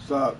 What's up?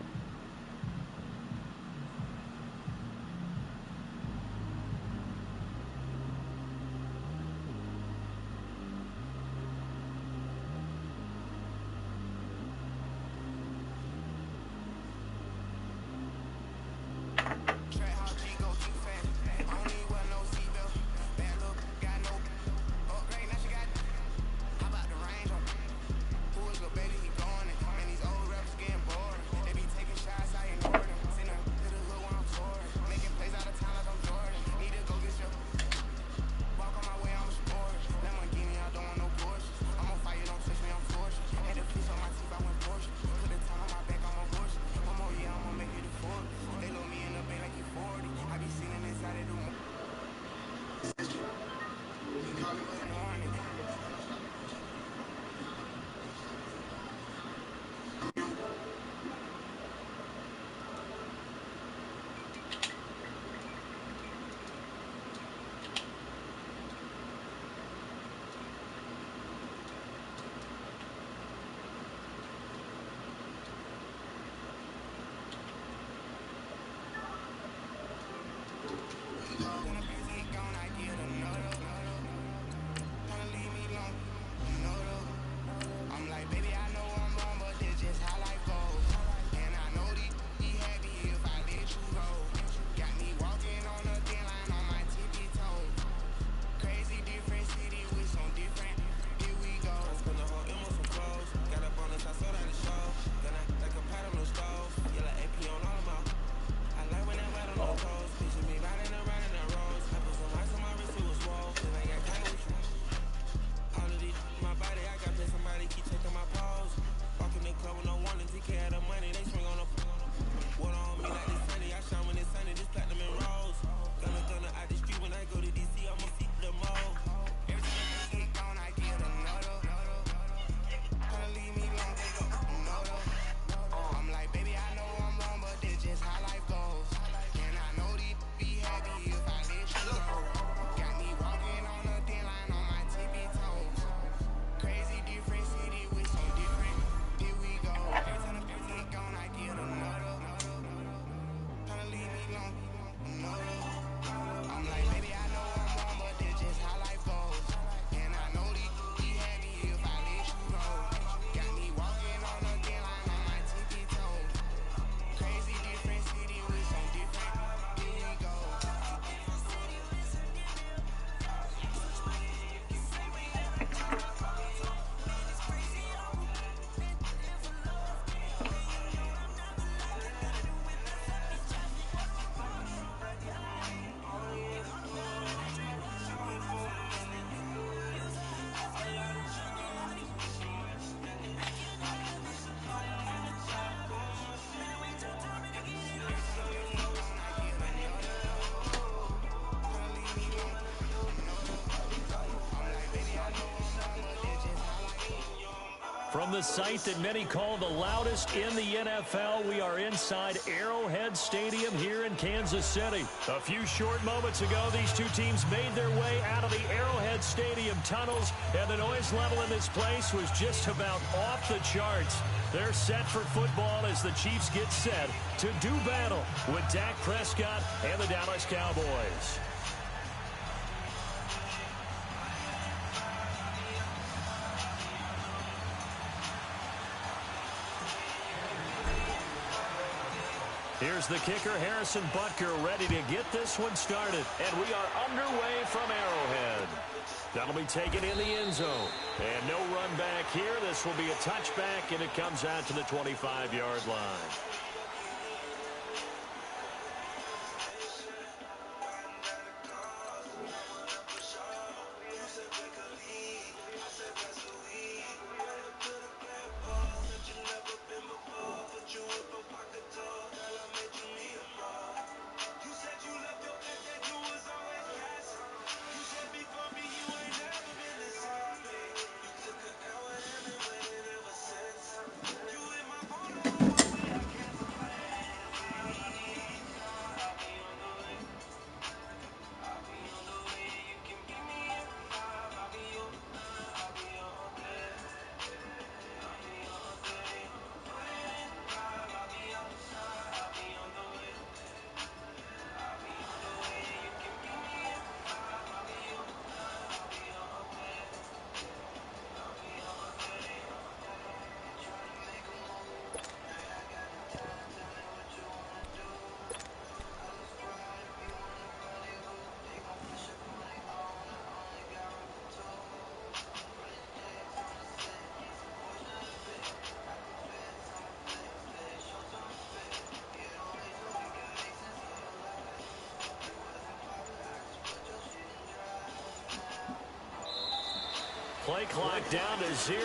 From the site that many call the loudest in the NFL, we are inside Arrowhead Stadium here in Kansas City. A few short moments ago, these two teams made their way out of the Arrowhead Stadium tunnels, and the noise level in this place was just about off the charts. They're set for football as the Chiefs get set to do battle with Dak Prescott and the Dallas Cowboys. Here's the kicker, Harrison Butker, ready to get this one started. And we are underway from Arrowhead. That'll be taken in the end zone. And no run back here. This will be a touchback, and it comes out to the 25-yard line. Play clock down to 0,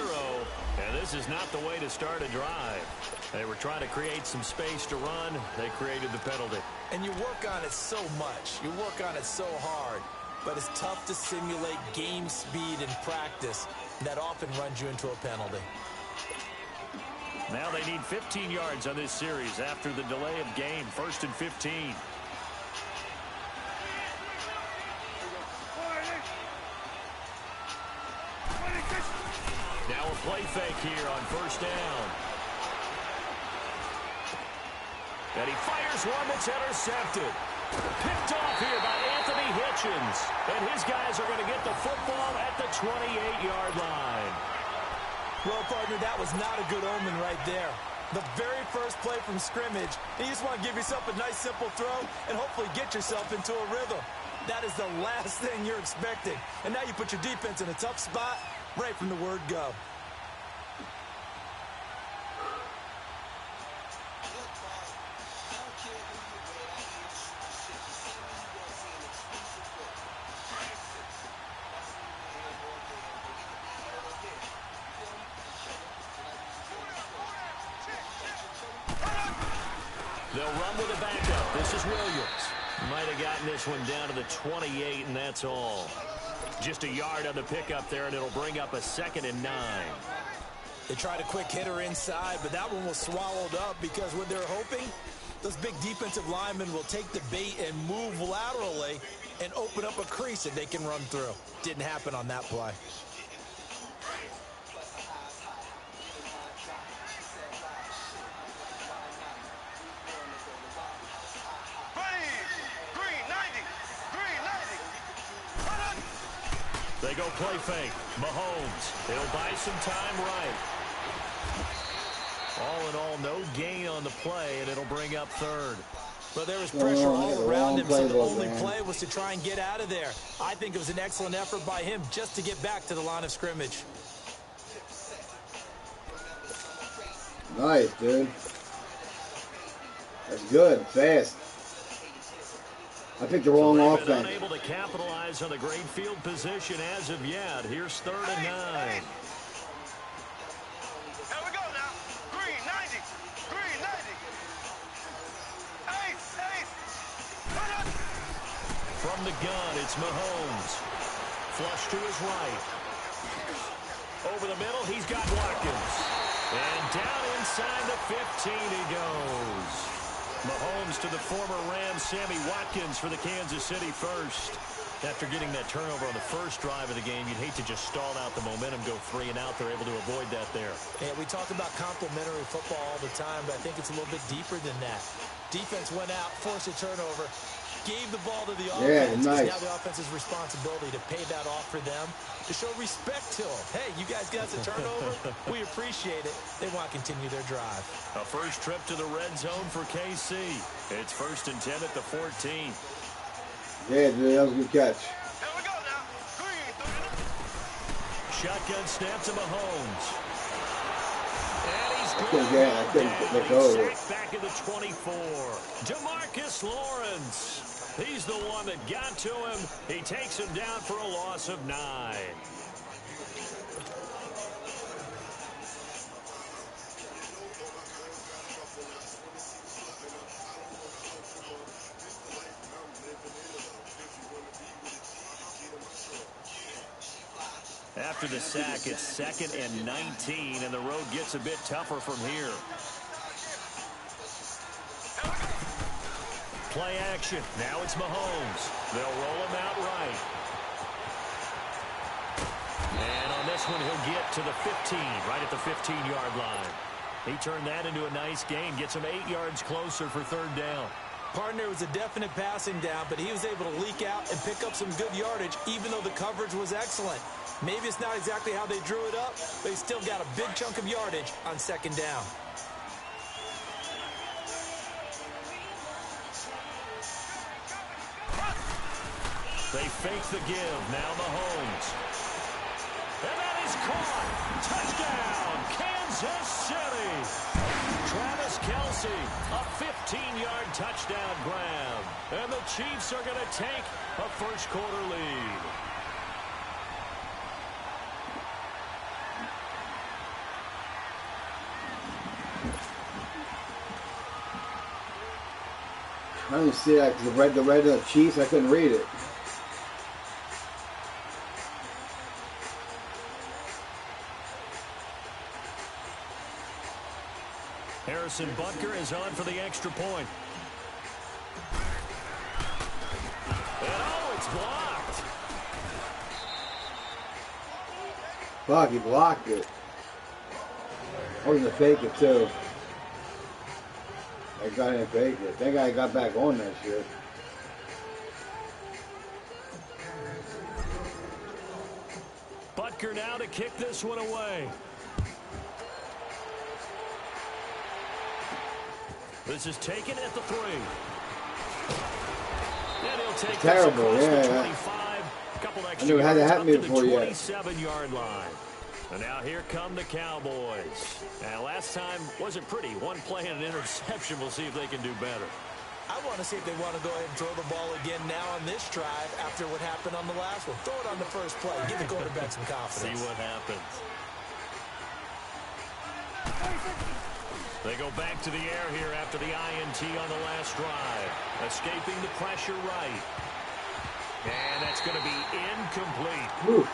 and this is not the way to start a drive. They were trying to create some space to run. They created the penalty. And you work on it so much. You work on it so hard. But it's tough to simulate game speed in practice. That often runs you into a penalty. Now they need 15 yards on this series after the delay of game. 1st and 15. Now a play fake here on 1st down. And he fires one that's intercepted. Picked off here by Anthony Hitchens. And his guys are going to get the football at the 28-yard line. Well, partner, that was not a good omen right there. The very first play from scrimmage, you just want to give yourself a nice, simple throw and hopefully get yourself into a rhythm. That is the last thing you're expecting. And now you put your defense in a tough spot right from the word go. They'll run with a backup. This is Williams. Might have gotten this one down to the 28, and that's all. Just a yard on the pickup there, and it'll bring up a 2nd and 9. They tried a quick hitter inside, but that one was swallowed up because what they're hoping, those big defensive linemen will take the bait and move laterally and open up a crease that they can run through. Didn't happen on that play. They go play fake. Mahomes. He'll buy some time right. All in all, no gain on the play, and it'll bring up 3rd. But there was pressure all around him, so the only play was to try and get out of there. I think it was an excellent effort by him just to get back to the line of scrimmage. Nice, dude. That's good. Fast. I picked the wrong offense. They've been unable to capitalize on the great field position as of yet. Here's 3rd and 9. Here we go now. Green 90. Green 90. Ace. From the gun, it's Mahomes. Flush to his right. Over the middle, he's got Watkins. And down inside the 15 he goes. Mahomes to the former Rams, Sammy Watkins for the Kansas City first. After getting that turnover on the first drive of the game, you'd hate to just stall out the momentum, go 3 and out. They're able to avoid that there. Yeah, we talk about complementary football all the time, but I think it's a little bit deeper than that. Defense went out, forced a turnover, gave the ball to the offense. Yeah, nice. Now the offense's responsibility to pay that off for them, to show respect to them. Hey, you guys got a turnover. We appreciate it. They want to continue their drive. A first trip to the red zone for KC. It's 1st and 10 at the 14. Yeah, dude, that was a good catch. Here we go now. Green. Shotgun snap to Mahomes. And he's I couldn't let go of it. back in the 24. DeMarcus Lawrence. He's the one that got to him. He takes him down for a loss of 9. After the sack, it's 2nd and 19, and the road gets a bit tougher from here. Play action. Now it's Mahomes. They'll roll him out right. And on this one, he'll get to the 15, right at the 15-yard line. He turned that into a nice gain, gets him 8 yards closer for 3rd down. Partner was a definite passing down, but he was able to leak out and pick up some good yardage, even though the coverage was excellent. Maybe it's not exactly how they drew it up, but he still got a big chunk of yardage on 2nd down. They fake the give. Now Mahomes. And that is caught. Touchdown, Kansas City. Travis Kelce, a 15-yard touchdown grab. And the Chiefs are going to take a first-quarter lead. I didn't see that because the red of the Chiefs, I couldn't read it. Harrison Butker is on for the extra point. And oh, it's blocked. Fuck, he blocked it. I was gonna fake it too. That guy didn't fake it. That guy got back on that shit. Butker now to kick this one away. This is taken at the 3. And he'll take terrible, this across yeah. the 25. Couple extra I knew it hadn't yards happened up to before the yet. 27-yard line. And now here come the Cowboys. And last time wasn't pretty. One play and an interception. We'll see if they can do better. I want to see if they want to go ahead and throw the ball again now on this drive after what happened on the last one. Throw it on the first play. Give the quarterback some confidence. See what happens. They go back to the air here after the INT on the last drive. Escaping the pressure right. And that's going to be incomplete. Whew.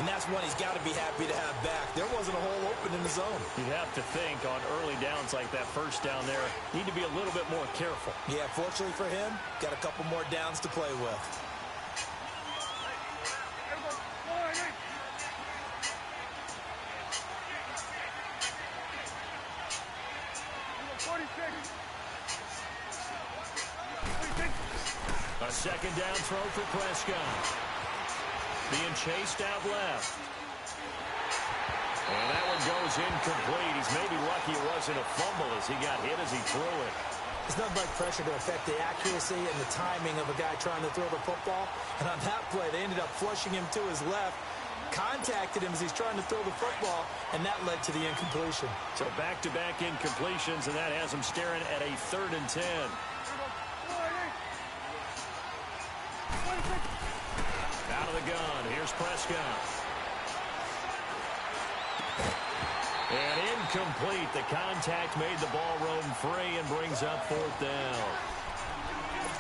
And that's one he's got to be happy to have back. There wasn't a hole open in the zone. You'd have to think on early downs like that first down there, need to be a little bit more careful. Yeah, fortunately for him, got a couple more downs to play with. A second down throw for Prescott. Being chased out left. And that one goes incomplete. He's maybe lucky it wasn't a fumble as he got hit as he threw it. It's nothing like pressure to affect the accuracy and the timing of a guy trying to throw the football. And on that play, they ended up flushing him to his left, contacted him as he's trying to throw the football, and that led to the incompletion. So back-to-back incompletions, and that has him staring at a 3rd and 10. Out of the gun. Here's Prescott. And incomplete. The contact made the ball roam free and brings up 4th down.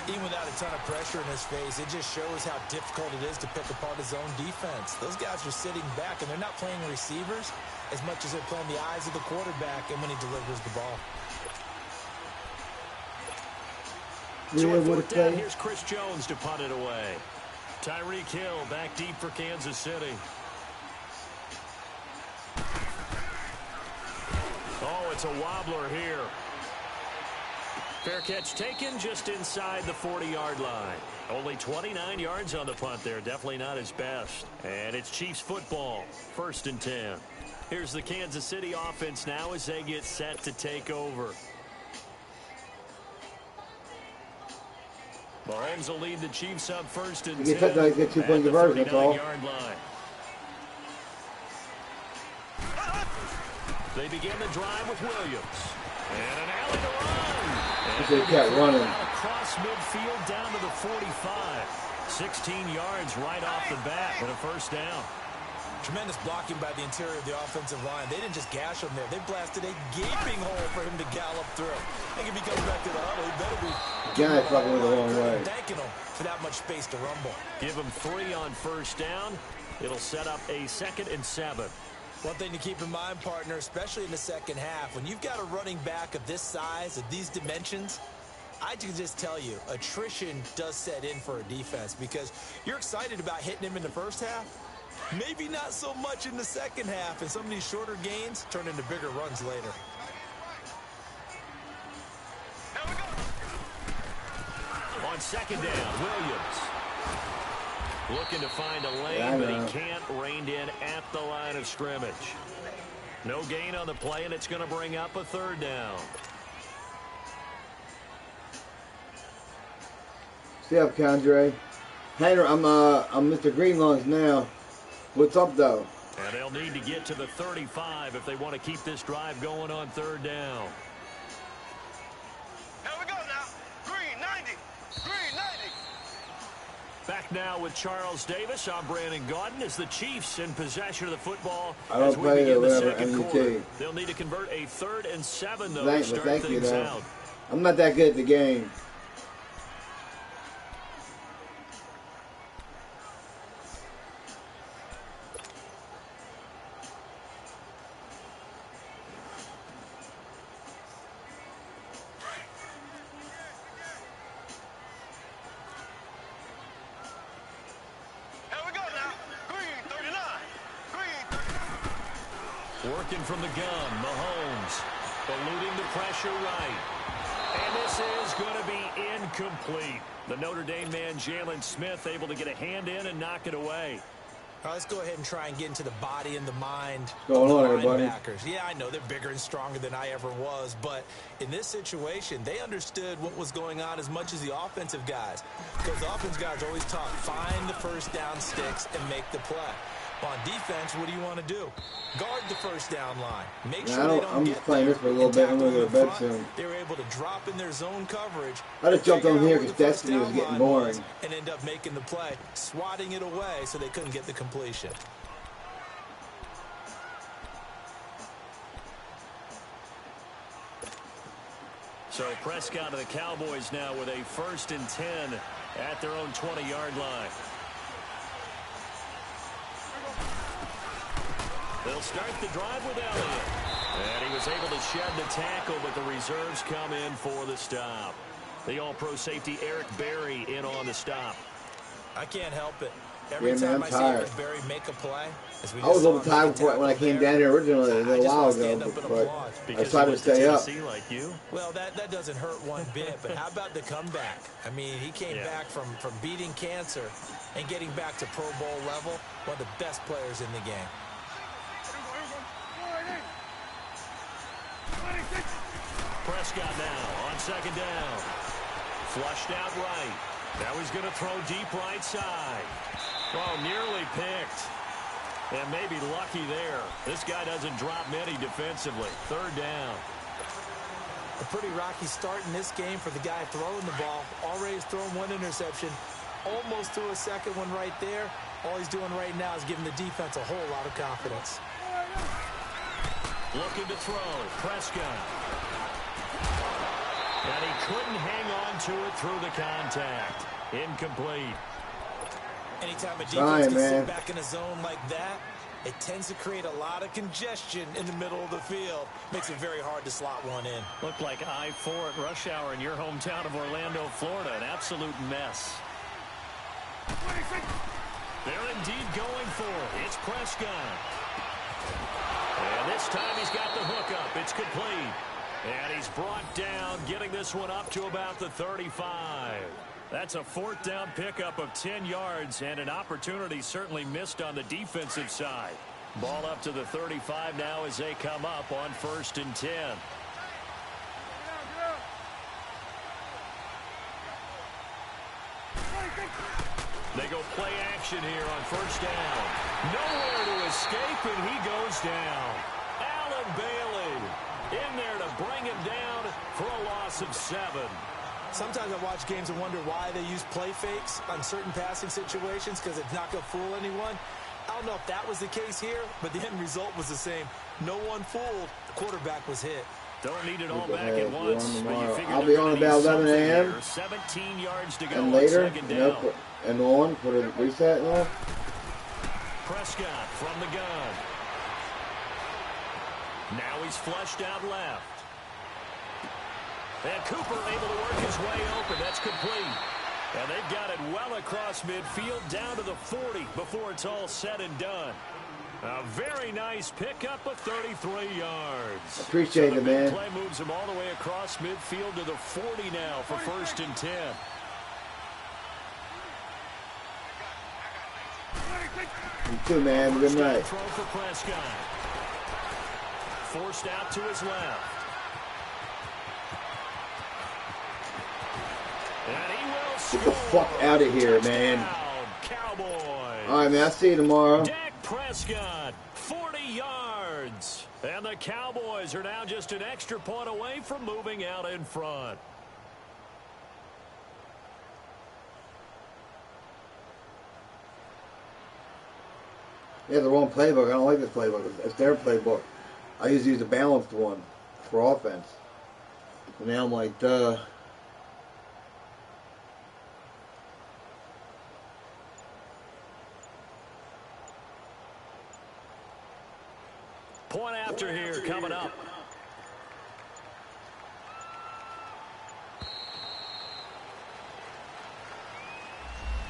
Even without a ton of pressure in his face, it just shows how difficult it is to pick apart his own defense. Those guys are sitting back, and they're not playing receivers as much as they're playing the eyes of the quarterback and when he delivers the ball. So on 4th down, here's Chris Jones to punt it away. Tyreek Hill back deep for Kansas City. Oh, it's a wobbler here. Fair catch taken just inside the 40-yard line. Only 29 yards on the punt there. Definitely not his best. And it's Chiefs football. 1st and 10. Here's the Kansas City offense now as they get set to take over. Mahomes will lead the Chiefs up 1st and 10. You get like get 2-point conversion, that's all. Line. They begin the drive with Williams. And an alley to run. And they kept running. Across midfield down to the 45. 16 yards right off the bat and a 1st down. Tremendous blocking by the interior of the offensive line. They didn't just gash him there. They blasted a gaping hole for him to gallop through. I think if he comes back to the huddle, he better be Guy fucking went the wrong way. thanking him for that much space to rumble. Give him 3 on 1st down. It'll set up a 2nd and 7. One thing to keep in mind, partner, especially in the second half, when you've got a running back of this size, of these dimensions, I can just tell you, attrition does set in for a defense because you're excited about hitting him in the first half. Maybe not so much in the second half, and some of these shorter gains turn into bigger runs later. On 2nd down, Williams. Looking to find a lane, but he can't. Reined in at the line of scrimmage. No gain on the play, and it's going to bring up a 3rd down. Stay up, Condre. Henry, I'm Mr. Greenlawns now. What's up, though? And they'll need to get to the 35 if they want to keep this drive going on 3rd down. Here we go now. Green 90. Green 90. Back now with Charles Davis. I'm Brandon Gaudin as the Chiefs in possession of the football. I don't as we play begin the whatever second MUT. quarter. They'll need to convert a 3rd and 7, though, to start Thank you, things though. out. I'm not that good at the game. Working from the gun, Mahomes. Eluding the pressure right. And this is going to be incomplete. The Notre Dame man, Jalen Smith, able to get a hand in and knock it away. All right, let's go ahead and try and get into the body and the mind What's going on, of the everybody? linebackers. Yeah, I know they're bigger and stronger than I ever was, but in this situation, they understood what was going on as much as the offensive guys. Because the offensive guys are always taught, find the first down sticks and make the play. On defense, what do you want to do? Guard the first down line. Make sure they don't I'm get just playing there this for a little bit. I'm going to go to bed soon. They were able to drop in their zone coverage. I just jumped on figure out here where because the first Destiny was down getting line boring. and end up making the play, swatting it away so they couldn't get the completion. So Prescott of the Cowboys now with a 1st and 10 at their own 20-yard line. They'll start the drive with Elliott. And he was able to shed the tackle, but the reserves come in for the stop. The all-pro safety Eric Berry in on the stop. I can't help it. Every Yeah, man, time I'm I tired. see Berry make a play, as we I was just a little saw tired him make a before when I tackle came there, down here originally a I little just while want to ago, stand up and but applaud. I tried to stay up. Like you. Well, that doesn't hurt one bit, but how about the comeback? I mean, he came back from beating cancer and getting back to Pro Bowl level, one of the best players in the game. Prescott now on 2nd down. Flushed out right. Now he's going to throw deep right side. Oh, nearly picked. And maybe lucky there. This guy doesn't drop many defensively. 3rd down. A pretty rocky start in this game for the guy throwing the ball. Already has thrown 1 interception. Almost threw a second one right there. All he's doing right now is giving the defense a whole lot of confidence. Looking to throw. Prescott. And he couldn't hang on to it through the contact. Incomplete. Anytime a defense can sit back in a zone like that, it tends to create a lot of congestion in the middle of the field. Makes it very hard to slot one in. Looked like I-4 at rush hour in your hometown of Orlando, Florida. An absolute mess. They're indeed going for it. It's Prescott. And this time he's got the hook up. It's complete. And he's brought down, getting this one up to about the 35. That's a 4th down pickup of 10 yards and an opportunity certainly missed on the defensive side. Ball up to the 35 now as they come up on 1st and 10. They go play action here on 1st down. Nowhere to escape, and he goes down. Allen Bailey in there to bring him down for a loss of 7. Sometimes I watch games and wonder why they use play fakes on certain passing situations because it's not going to fool anyone. I don't know if that was the case here, but the end result was the same. No one fooled. The quarterback was hit. Don't need it all back at once, but you figure I'll be on about 11 a.m. 17 yards to go and later, on 2nd down. and on for the reset and all. Prescott from the gun. Now he's flushed out left. And Cooper able to work his way open. That's complete. And they've got it well across midfield down to the 40 before it's all said and done. A very nice pickup of 33 yards. Appreciate it, man. Play moves him all the way across midfield to the 40 now for 1st and 10. You too, man. Good night. Throw for Prescott. Forced out to his left. And he will score. Get the fuck out of here, man. Cowboys. All right, man. I'll see you tomorrow. Dak Prescott, 40 yards. And the Cowboys are now just an extra point away from moving out in front. Yeah, the wrong playbook. I don't like this playbook. It's their playbook. I used to use the balanced one for offense. And now I'm like, duh. Point after here coming up.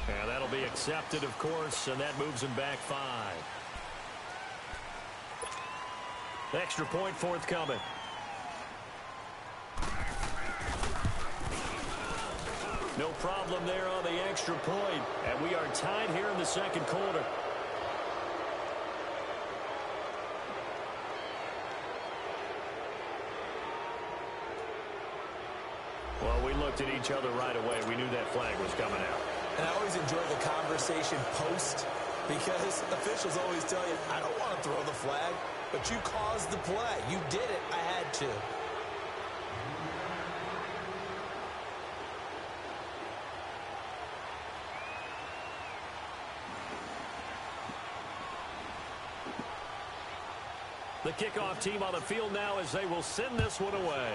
And that'll be accepted, of course, and that moves him back 5. Extra point forthcoming. No problem there on the extra point. And we are tied here in the second quarter. Well, we looked at each other right away. We knew that flag was coming out. And I always enjoy the conversation post because officials always tell you, I don't want to throw the flag, but you caused the play. You did it. I had to. The kickoff team on the field now as they will send this one away.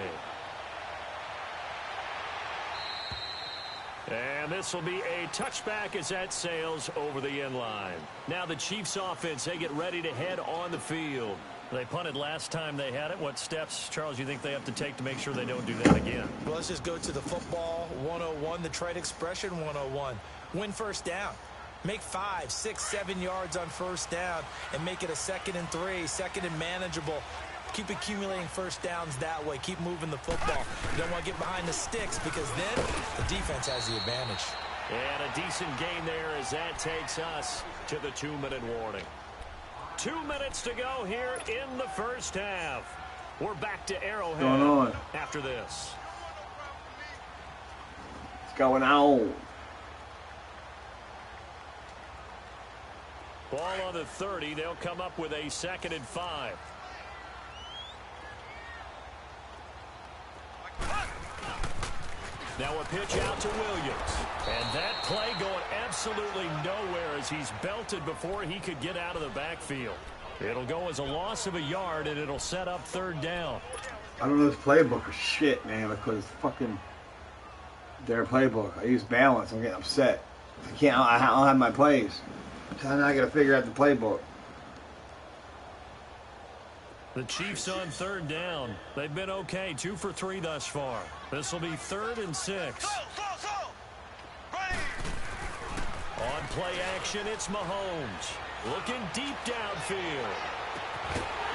And this will be a touchback as that sails over the end line. Now the Chiefs offense, they get ready to head on the field. They punted last time they had it. What steps, Charles, you think they have to take to make sure they don't do that again? Well, let's just go to the football 101, the trite expression 101. Win first down. Make 5, 6, 7 yards on first down and make it a 2nd and 3, 2nd and manageable. Keep accumulating first downs that way. Keep moving the football. You don't want to get behind the sticks because then the defense has the advantage. And a decent gain there as that takes us to the 2-minute warning. 2 minutes to go here in the first half. We're back to Arrowhead What's going on? After this. What's going on? Ball on the 30. They'll come up with a 2nd and 5. Now a pitch out to Williams. And that play going absolutely nowhere as he's belted before he could get out of the backfield. It'll go as a loss of a yard, and it'll set up 3rd down. I don't know this playbook is shit, man, because it's fucking their playbook. I use balance. I'm getting upset. I don't have my plays. So now I got to figure out the playbook. The Chiefs on 3rd down. They've been okay, 2 for 3 thus far. This will be 3rd and 6. On play action, it's Mahomes. Looking deep downfield.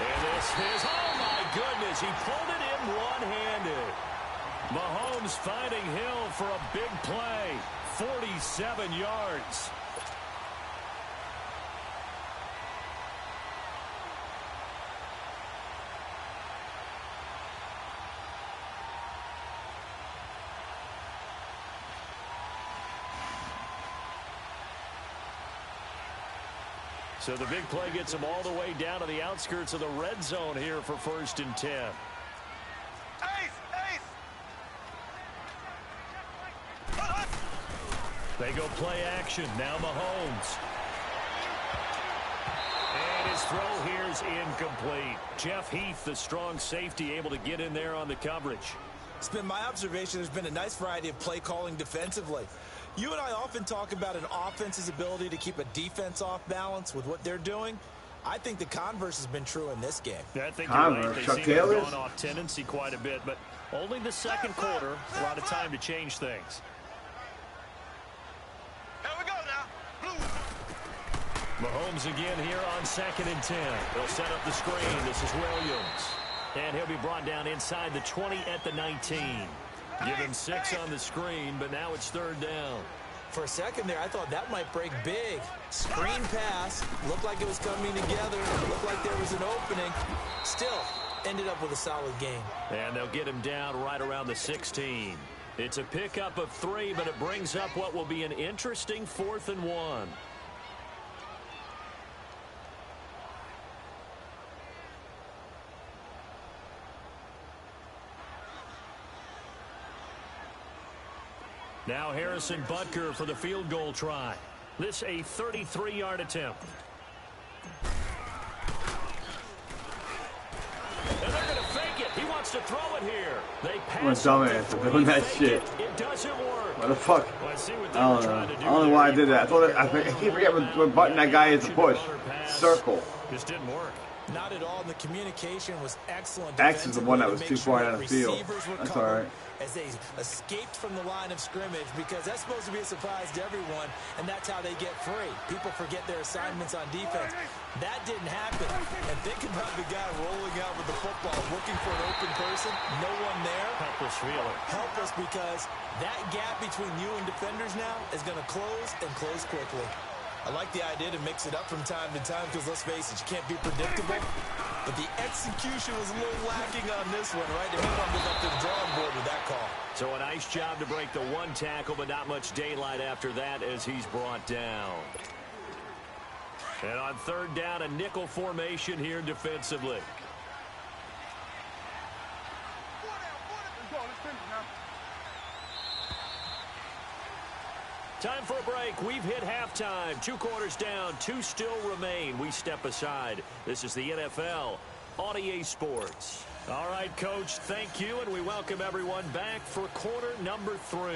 And this is, oh my goodness, he pulled it in one-handed. Mahomes finding Hill for a big play. 47 yards. So the big play gets him all the way down to the outskirts of the red zone here for 1st and 10. They go play action. Now Mahomes. And his throw here is incomplete. Jeff Heath, the strong safety, able to get in there on the coverage. It's been my observation there's been a nice variety of play calling defensively. You and I often talk about an offense's ability to keep a defense off balance with what they're doing. I think the converse has been true in this game. I think you're right. They seem to have gone off tendency quite a bit, but only the second quarter, a lot of time to change things. Here we go now. Blue. Mahomes again here on 2nd and 10. They'll set up the screen. This is Williams. And he'll be brought down inside the 20 at the 19. Give him 6 on the screen, but now it's 3rd down. For a second there, I thought that might break big. Screen pass. Looked like it was coming together. Looked like there was an opening. Still, ended up with a solid gain. And they'll get him down right around the 16. It's a pickup of 3, but it brings up what will be an interesting 4th and 1. Now Harrison Butker for the field goal try. This a 33-yard attempt. And they're going to fake it. He wants to throw it here. They I'm a pass dumbass for doing that shit. It doesn't work. What the fuck? Let's see what I they don't were know. trying to do. I don't know why I did that. I keep forgetting what button that guy is to push. Circle. This didn't work. Not at all. The communication was excellent. X is the one that was too far down the field. Receivers were That's covered all right. as they escaped from the line of scrimmage, because that's supposed to be a surprise to everyone, and that's how they get free. People forget their assignments on defense. That didn't happen. And think about the guy rolling out with the football, looking for an open person, no one there. Helpless feeling. Helpless, because that gap between you and defenders now is going to close, and close quickly. I like the idea to mix it up from time to time because, let's face it, you can't be predictable. But the execution was a little lacking on this one, right? They may want to go back to the drawing board with that call. So a nice job to break the one tackle, but not much daylight after that as he's brought down. And on third down, a nickel formation here defensively. Time for a break. We've hit halftime. 2 quarters down. 2 still remain. We step aside. This is the NFL on EA Sports. All right, Coach, thank you, and we welcome everyone back for quarter number 3.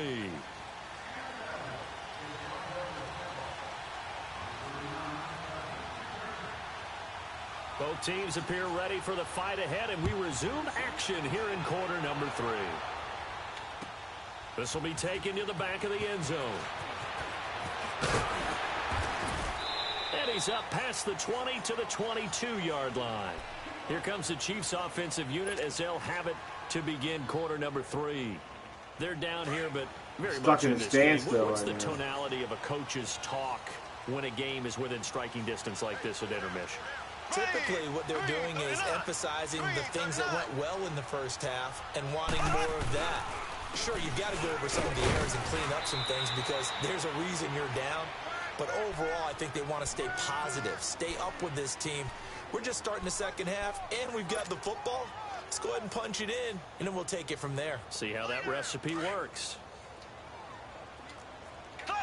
Both teams appear ready for the fight ahead, and we resume action here in quarter number 3. This will be taken to the back of the end zone. And he's up past the 20 to the 22-yard line. Here comes the Chiefs offensive unit as they'll have it to begin quarter number 3. They're down here, but very much in this game. What's the tonality of a coach's talk when a game is within striking distance like this at intermission? Typically, what they're doing is emphasizing the things that went well in the first half and wanting more of that. Sure, you've got to go over some of the errors and clean up some things because there's a reason you're down. But overall, I think they want to stay positive, stay up with this team. We're just starting the second half, and we've got the football. Let's go ahead and punch it in, and then we'll take it from there. See how that recipe works. Slow.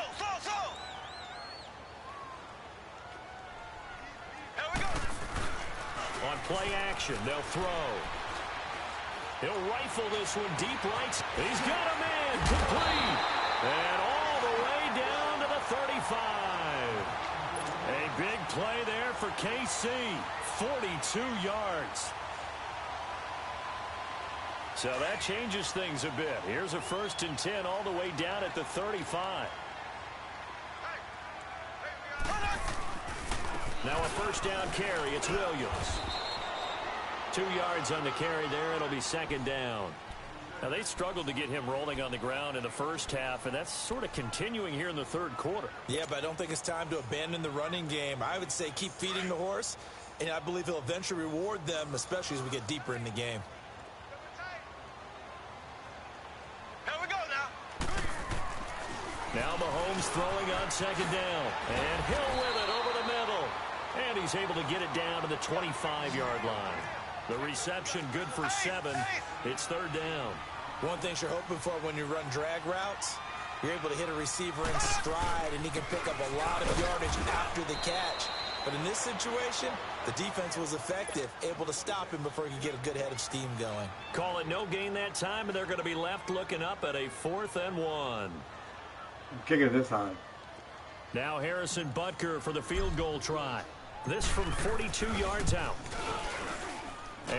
Here we go. On play action, they'll throw. He'll rifle this one deep right. He's got him in. Complete. And all the way down to the 35. A big play there for KC. 42 yards. So that changes things a bit. Here's a 1st and 10 all the way down at the 35. Now a 1st down carry. It's Williams. 2 yards on the carry there. It'll be 2nd down. Now, they struggled to get him rolling on the ground in the first half, and that's sort of continuing here in the 3rd quarter. Yeah, but I don't think it's time to abandon the running game. I would say keep feeding the horse, and I believe he'll eventually reward them, especially as we get deeper in the game. Here we go now. Now Mahomes throwing on 2nd down. And Hill with it over the middle. And he's able to get it down to the 25-yard line. The reception good for 7. It's 3rd down. One thing you're hoping for when you run drag routes, you're able to hit a receiver in stride, and he can pick up a lot of yardage after the catch. But in this situation, the defense was effective, able to stop him before he could get a good head of steam going. Call it no gain that time, and they're going to be left looking up at a 4th and 1. Kick it this time. Now Harrison Butker for the field goal try. This from 42 yards out.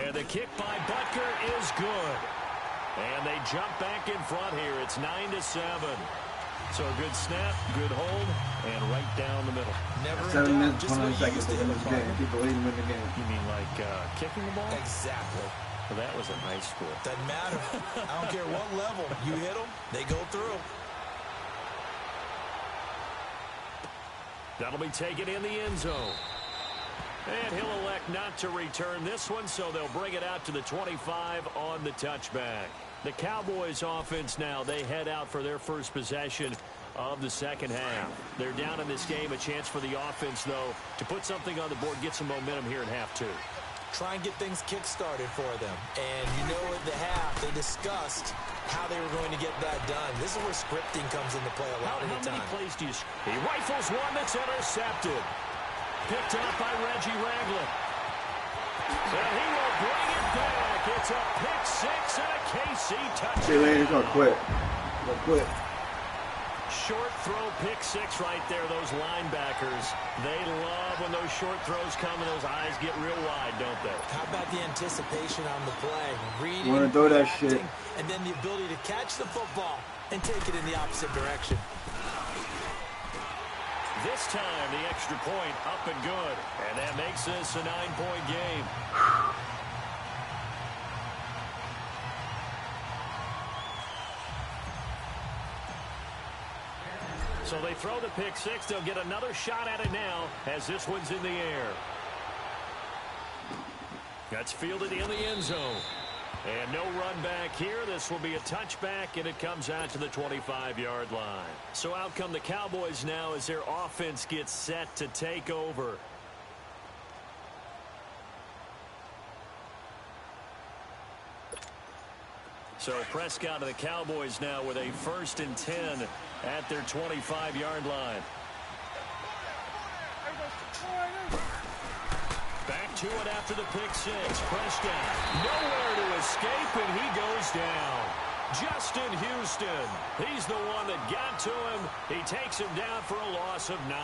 And the kick by Butker is good. And they jump back in front here. It's 9-7. So a good snap, good hold, and right down the middle. Never 7 minutes, just 20 what you seconds used to to win hit this the game. People leading in the game. You mean like kicking the ball? Exactly. Well, that was a high school. Doesn't matter. I don't care what level. You hit them, they go through. That'll be taken in the end zone. And he'll elect not to return this one, so they'll bring it out to the 25 on the touchback. The Cowboys offense now, they head out for their first possession of the second half. They're down in this game, a chance for the offense, though, to put something on the board, get some momentum here in half 2. Try and get things kick-started for them. And you know at the half, they discussed how they were going to get that done. This is where scripting comes into play a lot of the time. How many plays do you... He rifles one that's intercepted. picked up by Reggie Ragland. And he will bring it back. It's a pick six and a KC touchdown. See, Lane's gonna quit. Short throw pick six right there, those linebackers. They love when those short throws come and those eyes get real wide, don't they? How about the anticipation on the play? Reading, wanna throw that reacting, shit. and then the ability to catch the football and take it in the opposite direction. This time, the extra point up and good. And that makes this a 9-point game. So they throw the pick six. They'll get another shot at it now as this one's in the air. That's fielded in the end zone. And no run back here. This will be a touchback, and it comes out to the 25-yard line. So out come the Cowboys now as their offense gets set to take over. So Prescott of the Cowboys now with a 1st and 10 at their 25-yard line. Back to it after the pick six. Prescott nowhere to escape, and he goes down. Justin Houston, he's the one that got to him. He takes him down for a loss of 9.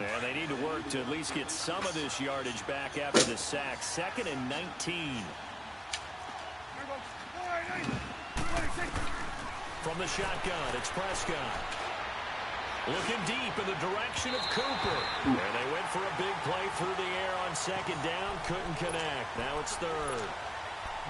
And they need to work to at least get some of this yardage back after the sack. 2nd and 19. From the shotgun, it's Prescott. Looking deep in the direction of Cooper. And they went for a big play through the air on 2nd down. Couldn't connect. Now it's 3rd.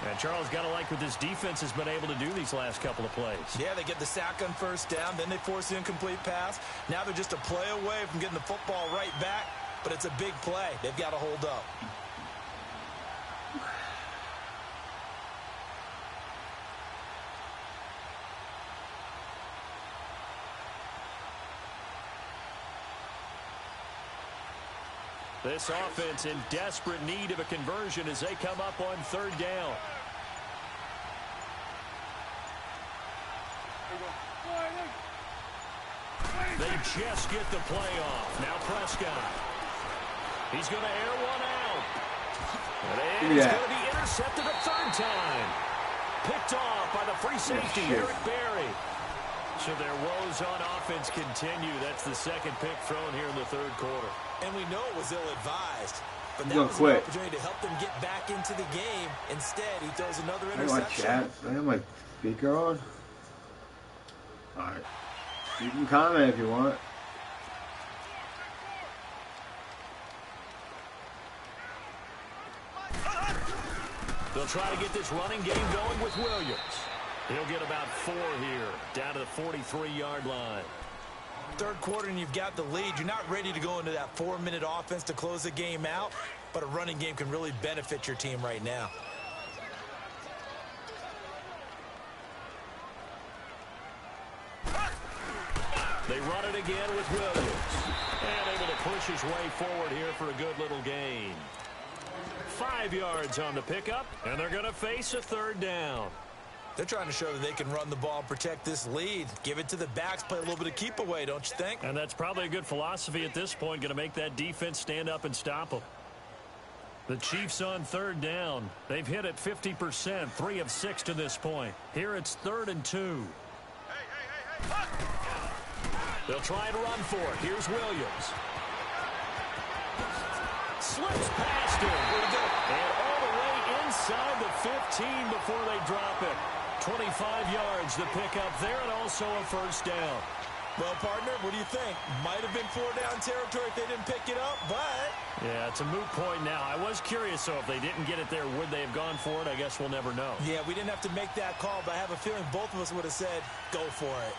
And Charles, got to like what this defense has been able to do these last couple of plays. Yeah, they get the sack on 1st down, then they force the incomplete pass. Now they're just a play away from getting the football right back, but it's a big play. They've got to hold up. This offense in desperate need of a conversion as they come up on 3rd down. They just get the play off. Now Prescott. He's going to air one out. And he's going to be intercepted a 3rd time. Picked off by the free safety, Eric Berry. So their woes on offense continue. That's the 2nd pick thrown here in the 3rd quarter. And we know it was ill-advised. But that was an opportunity to help them get back into the game. Instead, he throws another interception. I have my speaker on. All right. You can comment if you want. They'll try to get this running game going with Williams. He'll get about 4 here, down to the 43-yard line. 3rd quarter and you've got the lead. You're not ready to go into that 4-minute offense to close the game out, but a running game can really benefit your team right now. They run it again with Williams. And able to push his way forward here for a good little gain. 5 yards on the pickup, and they're going to face a 3rd down. They're trying to show that they can run the ball and protect this lead. Give it to the backs, play a little bit of keep away, don't you think? And that's probably a good philosophy at this point, going to make that defense stand up and stop them. The Chiefs on 3rd down. They've hit it 50%, 3 of 6 to this point. Here it's 3rd and 2. They'll try and run for it. Here's Williams. Slips past him. And all the way inside the 15 before they drop it. 25 yards to pick up there, and also a 1st down. Well, partner, what do you think? Might have been 4-down territory if they didn't pick it up, but... Yeah, it's a moot point now. I was curious, though, if they didn't get it there, would they have gone for it? I guess we'll never know. Yeah, we didn't have to make that call, but I have a feeling both of us would have said, go for it.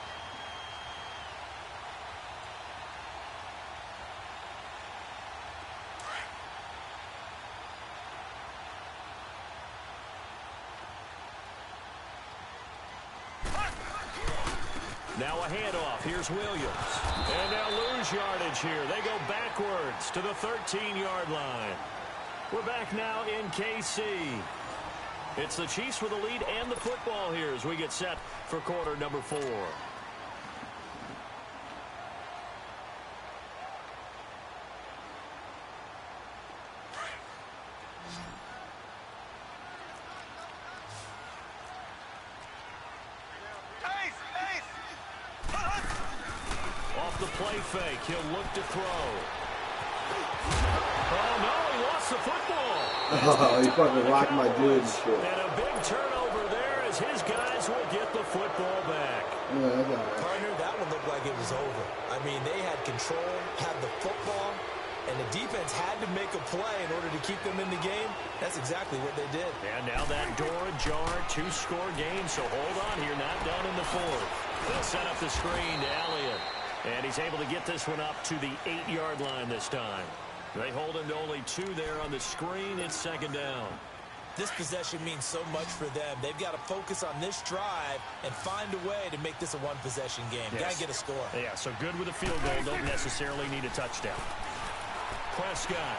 Now a handoff. Here's Williams. And they'll lose yardage here. They go backwards to the 13-yard line. We're back now in KC. It's the Chiefs with the lead and the football here as we get set for quarter number 4. Off the play fake, he'll look to throw. Oh, no, he lost the football. Oh, he fucking rocked my dude and shit. And a big turnover there as his guys will get the football back. Yeah, that's all right. Partner, that one looked like it was over. I mean, they had control, had the football, and the defense had to make a play in order to keep them in the game. That's exactly what they did. And now that door ajar, 2-score game, so hold on here, not done in the 4th. They'll set up the screen to Elliott. And he's able to get this one up to the 8-yard line this time. They hold him to only 2 there on the screen. It's 2nd down. This possession means so much for them. They've got to focus on this drive and find a way to make this a one-possession game. Yes. Got to get a score. Yeah, so good with a field goal. Don't necessarily need a touchdown. Prescott.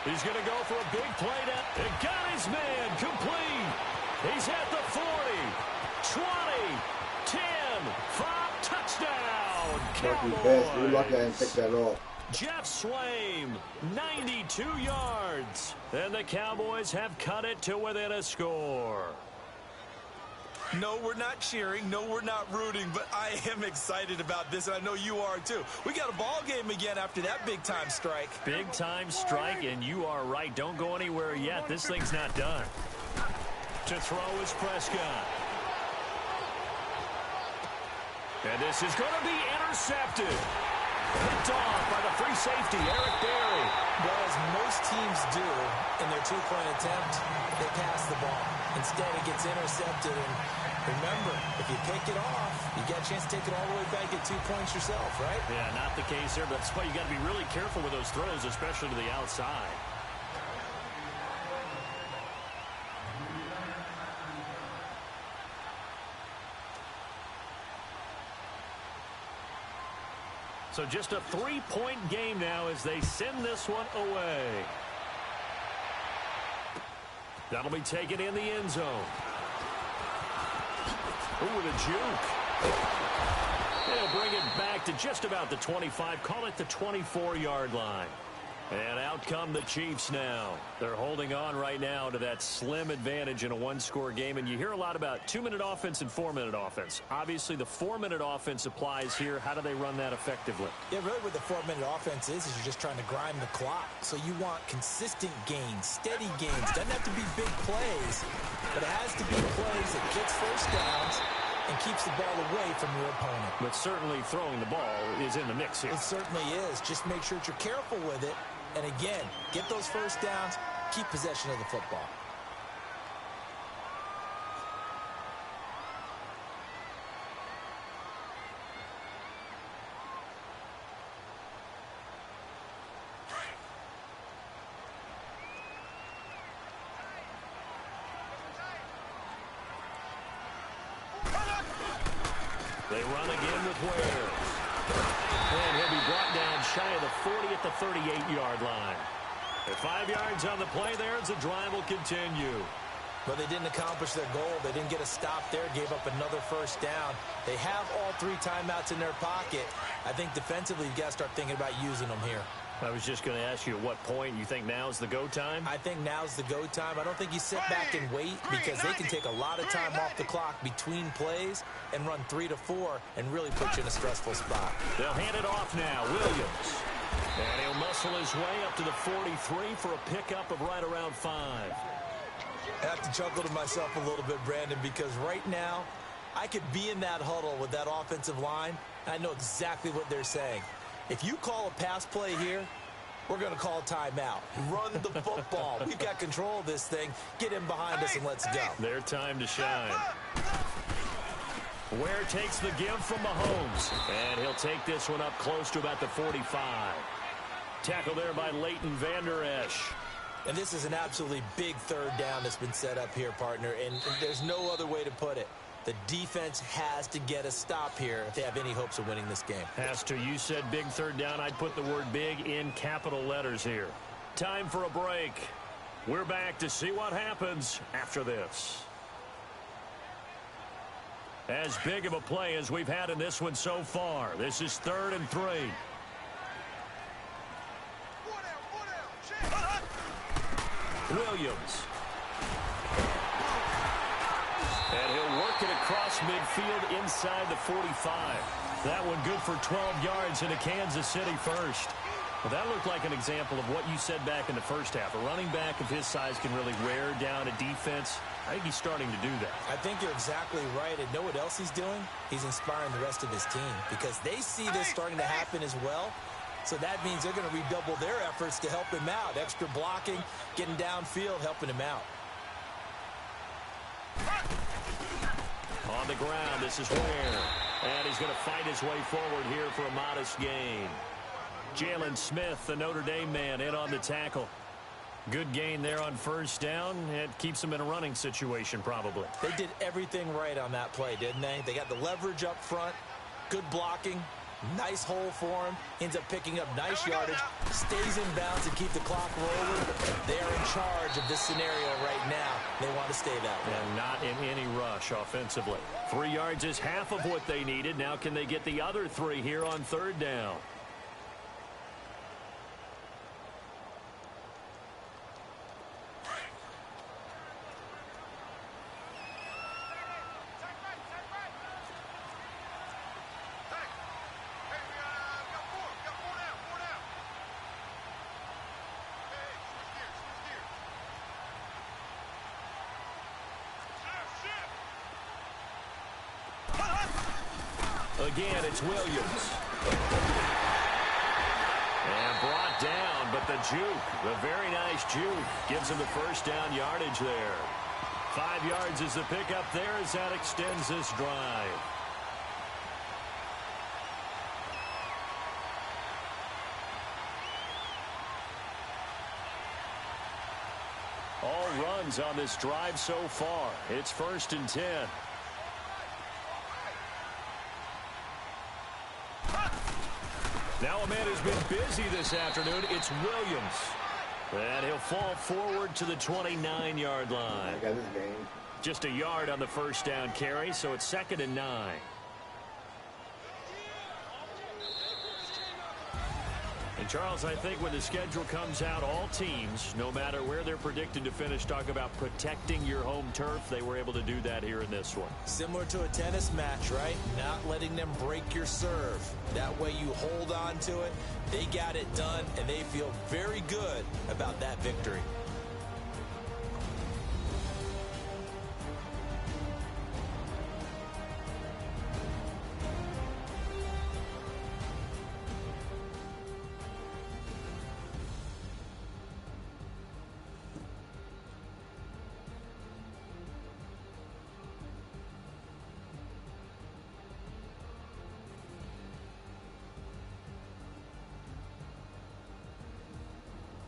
He's going to go for a big play down. It got his man complete. He's at the 40, 20, 10, 5, touchdown. Cowboys. You're lucky I didn't pick that off. Jeff Swaim, 92 yards. And the Cowboys have cut it to within a score. No, we're not cheering. No, we're not rooting. But I am excited about this, and I know you are too. We got a ball game again after that big-time strike. Big-time strike, and you are right. Don't go anywhere yet. This thing's not done. To throw is Prescott. And this is going to be intercepted. Picked off by the free safety, Eric Berry. Well, as most teams do in their two-point attempt, they pass the ball. Instead, it gets intercepted. And remember, if you pick it off, you get a chance to take it all the way back, get 2 points yourself, right? Yeah, not the case there. But that's why you got to be really careful with those throws, especially to the outside. So just a 3-point game now as they send this one away. That'll be taken in the end zone. Ooh, with a juke. They'll bring it back to just about the 25. Call it the 24-yard line. And out come the Chiefs now. They're holding on right now to that slim advantage in a 1-score game. And you hear a lot about 2-minute offense and 4-minute offense. Obviously, the 4-minute offense applies here. How do they run that effectively? Yeah, really what the 4-minute offense is you're just trying to grind the clock. So you want consistent gains, steady gains. Doesn't have to be big plays, but it has to be plays that gets first downs and keeps the ball away from your opponent. But certainly throwing the ball is in the mix here. It certainly is. Just make sure that you're careful with it. And again, get those first downs, keep possession of the football. They run again with Ware. And he'll be brought down shy of the 40 at the 38-yard line. At 5 yards on the play there as the drive will continue. But they didn't accomplish their goal. They didn't get a stop there, gave up another first down. They have all 3 timeouts in their pocket. I think defensively you've got to start thinking about using them here. I was just going to ask you at what point you think now's the go time? I think now's the go time. I don't think you sit back and wait because they can take a lot of time off the clock between plays and run 3 to 4 and really put you in a stressful spot. They'll hand it off now. Williams. And he'll muscle his way up to the 43 for a pickup of right around 5. I have to chuckle to myself a little bit, Brandon, because right now I could be in that huddle with that offensive line. And I know exactly what they're saying. If you call a pass play here, we're going to call timeout. Run the football. We've got control of this thing. Get in behind us and let's go. Their time to shine. Ware takes the give from Mahomes. And he'll take this one up close to about the 45. Tackle there by Leighton Vander Esch. And this is an absolutely big third down that's been set up here, partner. And there's no other way to put it. The defense has to get a stop here if they have any hopes of winning this game. Has to. You said big third down. I'd put the word big in capital letters here. Time for a break. We're back to see what happens after this. As big of a play as we've had in this one so far. This is 3rd and 3. Williams. And he'll work it across midfield inside the 45. That one good for 12 yards into Kansas City first. Well, that looked like an example of what you said back in the first half. A running back of his size can really wear down a defense. I think he's starting to do that. I think you're exactly right. And know what else he's doing? He's inspiring the rest of his team because they see this starting to happen as well. So that means they're going to redouble their efforts to help him out. Extra blocking, getting downfield, helping him out. On the ground, this is Ware. And he's going to fight his way forward here for a modest gain. Jalen Smith, the Notre Dame man, in on the tackle. Good gain there on first down. It keeps him in a running situation, probably. They did everything right on that play, didn't they? They got the leverage up front, good blocking, nice hole for him, ends up picking up nice yardage, stays in bounds and keep the clock rolling. They are in charge of this scenario right now. They want to stay that way. And not in any rush offensively. 3 yards is half of what they needed. Now can they get the other 3 here on third down? Again, it's Williams. And brought down, but the juke, the very nice juke, gives him the first down yardage there. 5 yards is the pickup there as that extends this drive. All runs on this drive so far. It's 1st and 10. Now a man who's been busy this afternoon, it's Williams. And he'll fall forward to the 29-yard line. I got this game. Just a yard on the first down carry, so it's 2nd and 9. And, Charles, I think when the schedule comes out, all teams, no matter where they're predicted to finish, talk about protecting your home turf. They were able to do that here in this one. Similar to a tennis match, right? Not letting them break your serve. That way you hold on to it. They got it done, and they feel very good about that victory.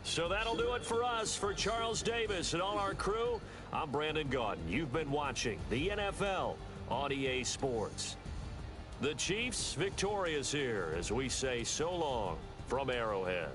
So that'll do it for us. For Charles Davis and all our crew, I'm Brandon Gaudin. You've been watching the NFL on EA Sports. The Chiefs victorious here as we say so long from Arrowhead.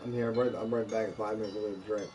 I'm here. I'm right back in 5 minutes with a drink.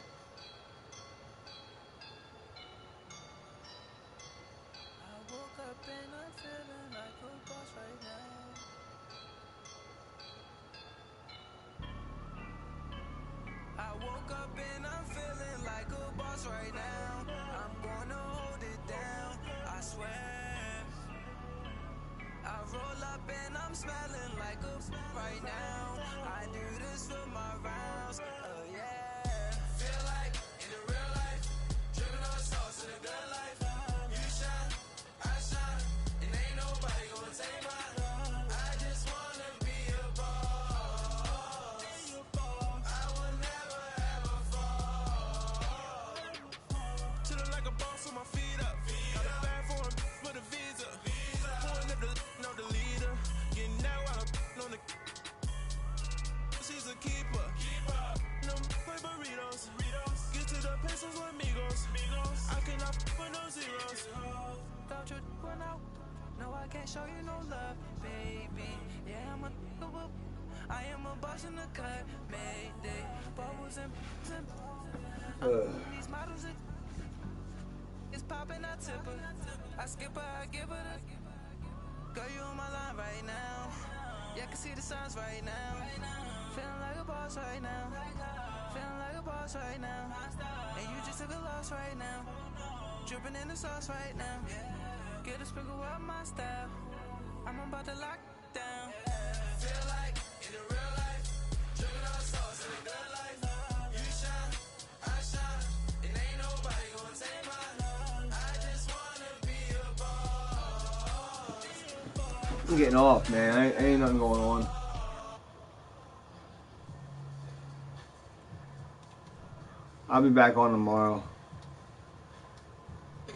I can't show you no love, baby. Yeah, I am a boss in the cut, mayday. Bubbles and these models, it's popping, I tip her. I skip her, I give her the. Girl, you on my line right now. Yeah, I can see the signs right now. Feeling like a boss right now. Feeling like a boss right now. And you just took a loss right now. Dripping in the sauce right now. Get a sprinkle of my style. I'm about to lock down. Feel like in the real life, dripping on sauce in the good life. You shine, I shine, and ain't nobody gonna take my love. I just wanna be a boss. I'm getting off, man. Ain't nothing going on. I'll be back on tomorrow.